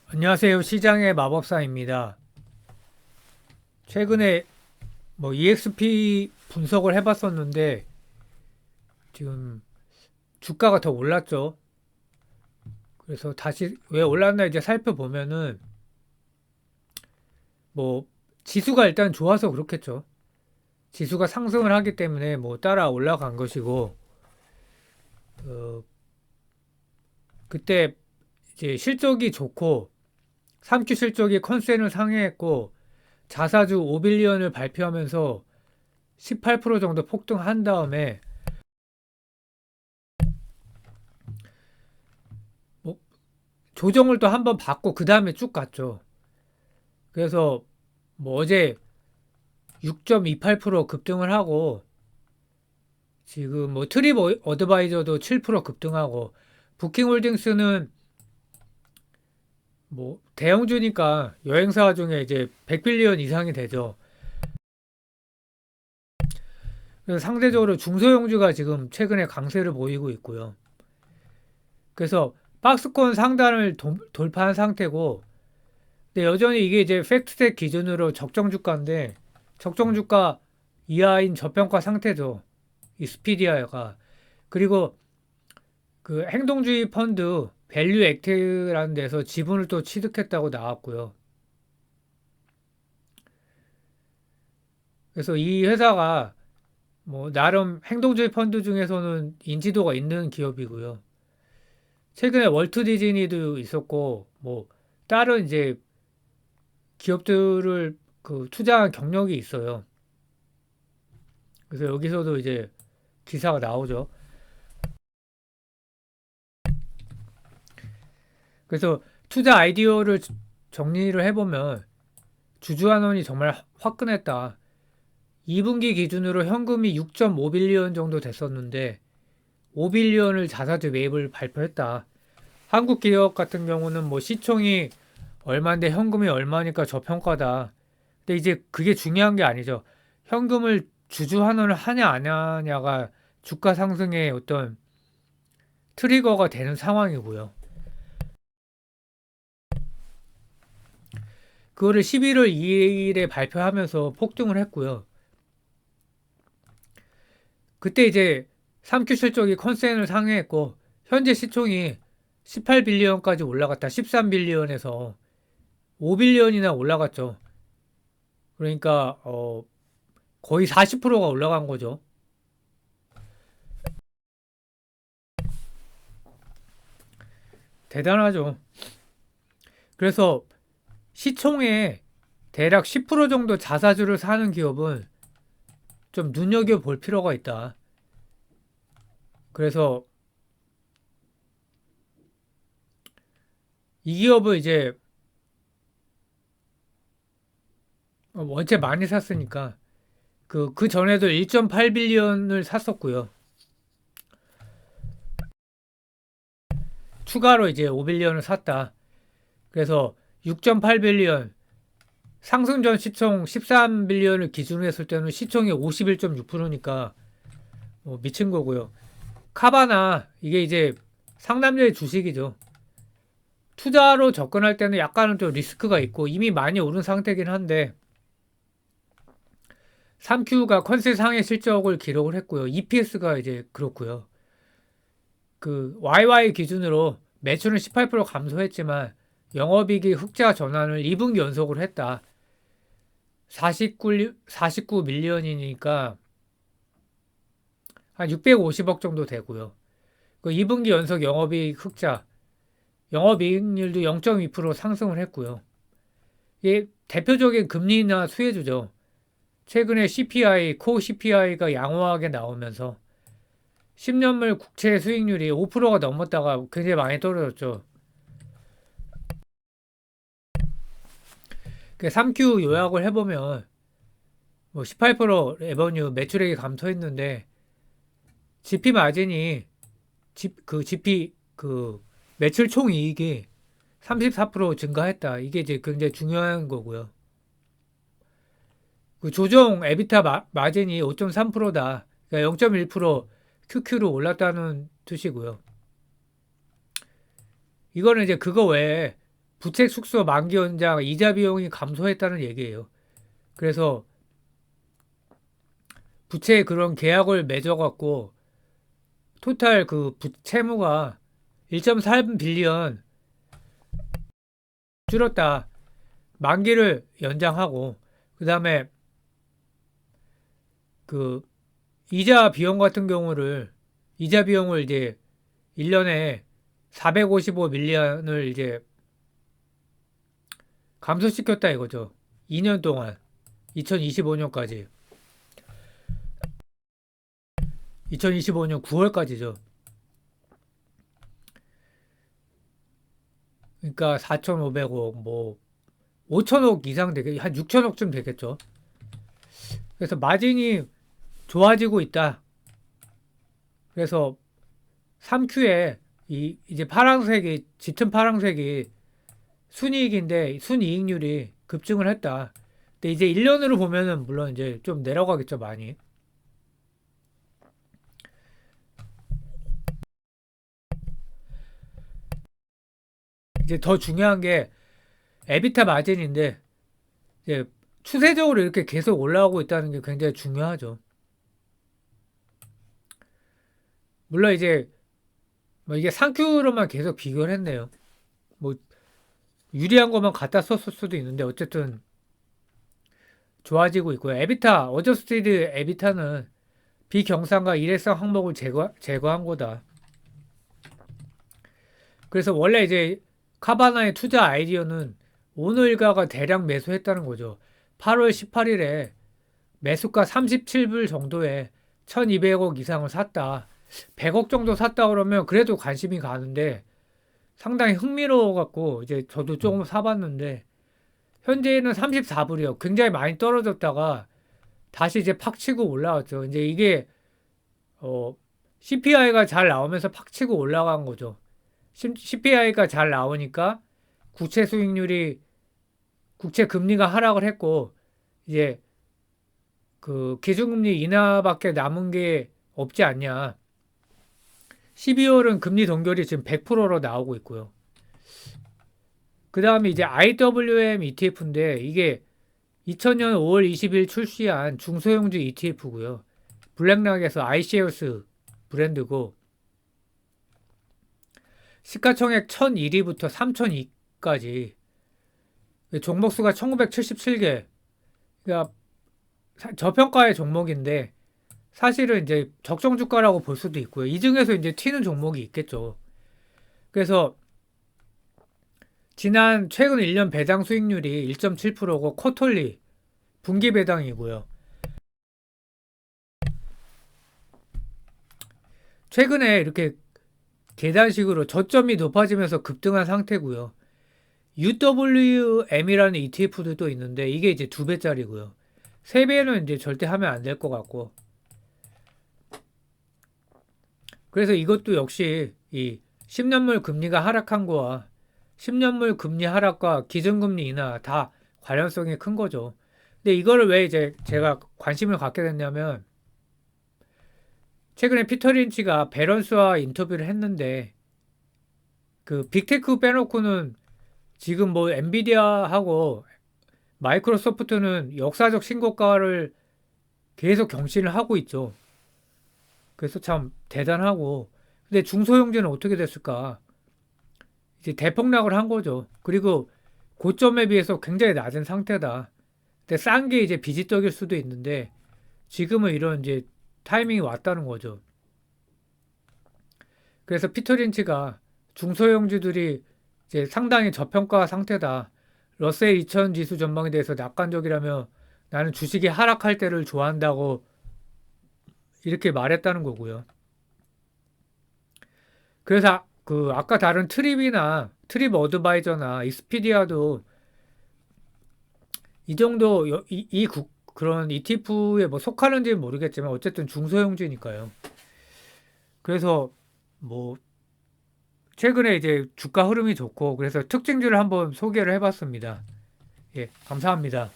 안녕하세요. 시장의 마법사입니다. 최근에 EXP 분석을 해봤었는데 지금 주가가 더 올랐죠. 그래서 다시 왜 올랐나 이제 살펴보면은 뭐 지수가 일단 좋아서 그렇겠죠. 지수가 상승을 하기 때문에 따라 올라간 것이고 어, 그때 이제 실적이 좋고 3큐 실적이 컨센을 상회했고 자사주 5빌리언을 발표하면서 18% 정도 폭등한 다음에 뭐 조정을 또 한번 받고 그 다음에 쭉 갔죠. 그래서 어제 6.28% 급등을 하고 지금 트립 어드바이저도 7% 급등하고 부킹홀딩스는 대형주니까 여행사 중에 이제 100빌리언 이상이 되죠. 그래서 상대적으로 중소형주가 지금 최근에 강세를 보이고 있고요. 그래서 박스권 상단을 돌파한 상태고 근데 여전히 이게 이제 팩트셋 기준으로 적정 주가인데 적정 주가 이하인 저평가 상태죠. 이 스피디아가. 그리고 그 행동주의 펀드 밸류 액트라는 데서 지분을 또 취득했다고 나왔고요. 그래서 이 회사가 나름 행동주의 펀드 중에서는 인지도가 있는 기업이고요. 최근에 월트 디즈니도 있었고 다른 이제 기업들을 그 투자한 경력이 있어요. 그래서 여기서도 이제 기사가 나오죠. 그래서 투자 아이디어를 정리를 해보면 주주환원이 정말 화끈했다. 2분기 기준으로 현금이 6.5빌리언 정도 됐었는데 5빌리언을 자사주 매입을 발표했다. 한국 기업 같은 경우는 시총이 얼마인데 현금이 얼마니까 저평가다. 근데 이제 그게 중요한 게 아니죠. 현금을 주주 환원을 하냐 안 하냐가 주가 상승의 어떤 트리거가 되는 상황이고요. 그거를 11월 2일에 발표하면서 폭등을 했고요. 그때 이제 3큐 실적이 컨센을 상회했고 현재 시총이 18빌리언까지 올라갔다. 13빌리언에서 5빌리언이나 올라갔죠. 그러니까 거의 40%가 올라간 거죠. 대단하죠. 그래서 시총에 대략 10% 정도 자사주를 사는 기업은 좀 눈여겨볼 필요가 있다. 그래서 이 기업을 이제 원체 많이 샀으니까 그 전에도 1.8빌리언을 샀었고요. 추가로 이제 5빌리언을 샀다. 그래서 6.8빌리언 상승 전 시총 13빌리언을 기준으로 했을 때는 시총이 51.6%니까 미친 거고요. 카바나 이게 이제 상남자의 주식이죠. 투자로 접근할 때는 약간은 좀 리스크가 있고 이미 많이 오른 상태긴 한데 3Q가 컨센 상해 실적을 기록을 했고요. EPS가 이제 그렇고요. 그 YY 기준으로 매출은 18% 감소했지만 영업이익이 흑자 전환을 2분기 연속으로 했다. 49 밀리언이니까 한 650억 정도 되고요. 그 2분기 연속 영업이익 흑자, 영업이익률도 0.2% 상승을 했고요. 이게 대표적인 금리나 수혜주죠. 최근에 CPI, 코 CPI가 양호하게 나오면서 10년물 국채 수익률이 5%가 넘었다가 굉장히 많이 떨어졌죠. 그 3Q 요약을 해보면 18% 레버뉴 매출액이 감소했는데 GP 마진이 그 GP 그 매출 총 이익이 34% 증가했다. 이게 이제 굉장히 중요한 거고요. 그 조정 에비타 마진이 5.3%다. 그러니까 0.1% QQ로 올랐다는 뜻이고요. 이거는 이제 그거 외에 부채 축소 만기 연장 이자 비용이 감소했다는 얘기예요. 그래서 부채 그런 계약을 맺어갖고 토탈 그 채무가 1.3 빌리언 줄었다. 만기를 연장하고 그 다음에 그 이자 비용 같은 경우를 이자 비용을 이제 1년에 455 밀리언을 이제 감소시켰다 이거죠. 2년 동안 2025년까지 2025년 9월까지죠. 그러니까 4,500억 뭐 5천억 이상 되겠 한 6천억쯤 되겠죠. 그래서 마진이 좋아지고 있다. 그래서 3Q에 이제 파란색이 짙은 파란색이 순이익인데 순이익률이 급증을 했다. 근데 이제 1년으로 보면은 물론 이제 좀 내려가겠죠, 많이. 이제 더 중요한 게 에비타 마진인데 이제 추세적으로 이렇게 계속 올라가고 있다는 게 굉장히 중요하죠. 물론 이제 뭐 이게 3Q로만 계속 비교를 했네요. 뭐 유리한 것만 갖다 썼을 수도 있는데 어쨌든 좋아지고 있고요. 에비타 어저스티드 에비타는 비경상과 일회성 항목을 제거한 거다. 그래서 원래 이제 카바나의 투자 아이디어는 오늘가가 대량 매수했다는 거죠. 8월 18일에 매수가 37불 정도에 1200억 이상을 샀다. 100억 정도 샀다 그러면 그래도 관심이 가는데 상당히 흥미로워 갖고 이제 저도 조금 사봤는데 현재는 34불이요. 굉장히 많이 떨어졌다가 다시 이제 팍 치고 올라왔죠. 이제 이게 CPI가 잘 나오면서 팍 치고 올라간 거죠. CPI가 잘 나오니까 국채 수익률이 국채 금리가 하락을 했고 이제 그 기준금리 인하밖에 남은 게 없지 않냐. 12월은 금리 동결이 지금 100%로 나오고 있고요. 그 다음에 이제 IWM ETF인데 이게 2000년 5월 20일 출시한 중소형주 ETF고요. 블랙락에서 iShares 브랜드고 시가총액 1001위부터 3002까지 종목수가 1977개. 그러니까 저평가의 종목인데 사실은 이제 적정 주가라고 볼 수도 있고요. 이 중에서 이제 튀는 종목이 있겠죠. 그래서 최근 1년 배당 수익률이 1.7%고 쿼털리 분기 배당이고요. 최근에 이렇게 계단식으로 저점이 높아지면서 급등한 상태고요. UWM이라는 ETF도 또 있는데 이게 이제 2배짜리고요. 3배는 이제 절대 하면 안 될 것 같고. 그래서 이것도 역시 이 10년물 금리가 하락한 거와 10년물 금리 하락과 기준금리 인하 다 관련성이 큰 거죠. 근데 이거를 왜 이제 제가 관심을 갖게 됐냐면 최근에 피터 린치가 베런스와 인터뷰를 했는데 그 빅테크 빼놓고는 지금 뭐 엔비디아하고 마이크로소프트는 역사적 신고가를 계속 경신을 하고 있죠. 그래서 참 대단하고 근데 중소형제는 어떻게 됐을까? 이제 대폭락을 한 거죠. 그리고 고점에 비해서 굉장히 낮은 상태다. 근데 싼 게 이제 비지떡일 수도 있는데 지금은 이런 이제 타이밍이 왔다는 거죠. 그래서 피터 린치가 중소형주들이 이제 상당히 저평가 상태다. 러셀 2000 지수 전망에 대해서 낙관적이라며 나는 주식이 하락할 때를 좋아한다고 이렇게 말했다는 거고요. 그래서 그 아까 다른 트립 어드바이저나 익스피디아도 이 정도 그런 ETF에 뭐 속하는지는 모르겠지만 어쨌든 중소형주니까요. 그래서 뭐 최근에 이제 주가 흐름이 좋고 그래서 특징주를 한번 소개를 해봤습니다. 예, 감사합니다.